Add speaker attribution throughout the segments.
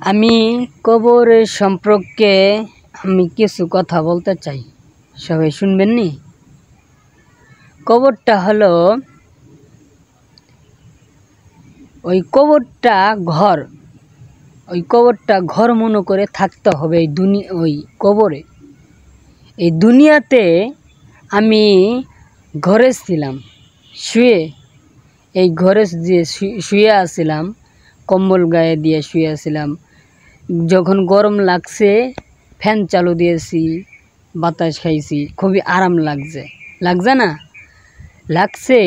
Speaker 1: আমি কবরের সম্পর্কে আমি কিছু কথা বলতে চাই, সবাই শুনবেন নি। কবরটা হলো ওই কবরটা ঘর মনে করে থাকতে হবে ওই কবরে। এই দুনিয়াতে আমি ঘরে ছিলাম শুয়ে, এই ঘরে যে শুয়ে আসছিলাম, কম্বল গায়ে দিয়ে শুয়ে আসছিলাম। যখন গরম লাগছে ফ্যান চালু দিয়েছি, বাতাস খাইছি, খুবই আরাম লাগছে না? লাগছে।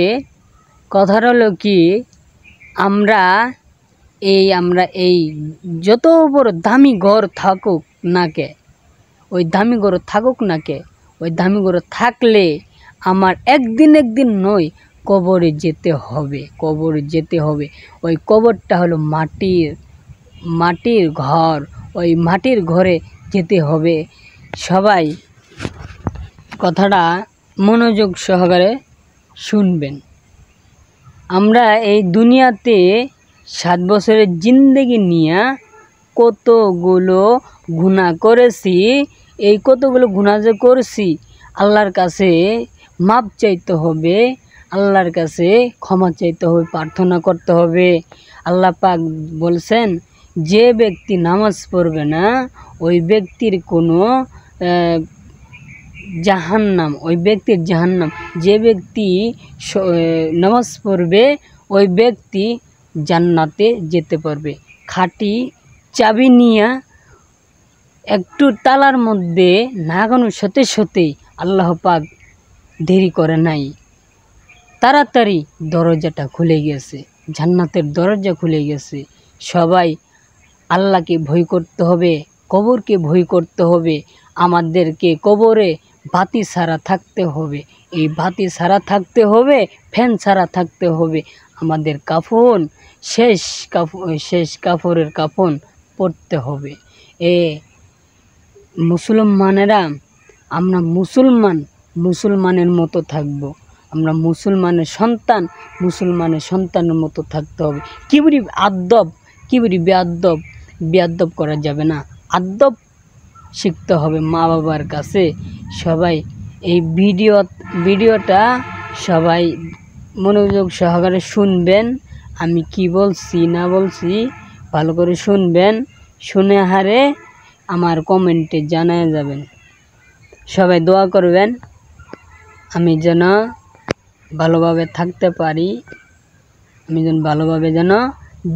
Speaker 1: কথাটা হলো কি, আমরা এই যত বড় দামি ঘর থাকুক না কে, ওই দামি ঘর থাকুক না কে, ওই দামি ঘর থাকলে আমার একদিন নয়, কবরে যেতে হবে। ওই কবরটা হলো মাটির ঘর, ওই মাটির ঘরে যেতে হবে। সবাই কথাটা মনোযোগ সহকারে শুনবেন। আমরা এই দুনিয়াতে 7 বছরের জিন্দেগি নিয়ে কতগুলো গুনাহ করেছি। এই কতগুলো গুনাহ যে করছি, আল্লাহর কাছে মাপ চাইতে হবে, আল্লাহর কাছে ক্ষমা চাইতে হবে, প্রার্থনা করতে হবে। আল্লাহ পাক বলছেন, যে ব্যক্তি নামাজ পড়বে না ওই ব্যক্তির কোনো জাহান্নাম। যে ব্যক্তি নামাজ পড়বে ওই ব্যক্তি জান্নাতে যেতে পারবে। খাঁটি চাবি নিয়ে একটু তালার মধ্যে লাগানোর সাথে আল্লাহ পাক দেরি করে নাই, তাড়াতাড়ি দরজাটা খুলে গেছে, জান্নাতের দরজা খুলে গেছে। সবাই আল্লাহকে ভয় করতে হবে, কবরকে ভয় করতে হবে। আমাদেরকে কবরে বাতি ছাড়া থাকতে হবে, এই বাতি ছাড়া থাকতে হবে, ফ্যান ছাড়া থাকতে হবে। আমাদের কাফন শেষ কাপড়ের কাফন পরতে হবে। মুসলমানেরা, আমরা মুসলমানের মতো থাকবো। আমরা মুসলমানের সন্তানের মতো থাকতে হবে। কি বলি বেয়াদব করা যাবে না, আদব শিখতে হবে মা বাবার কাছে। সবাই এই ভিডিওটা সবাই মনোযোগ সহকারে শুনবেন। আমি কি বলছি না বলছি ভালো করে শুনবেন, শুনে হারে আমার কমেন্টে জানায় যাবেন। সবাই দোয়া করবেন আমি যেন ভালোভাবে থাকতে পারি, আমি যেন ভালোভাবে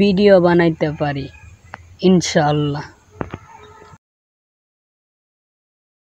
Speaker 1: ভিডিও বানাইতে পারি, ইনশাআল্লাহ।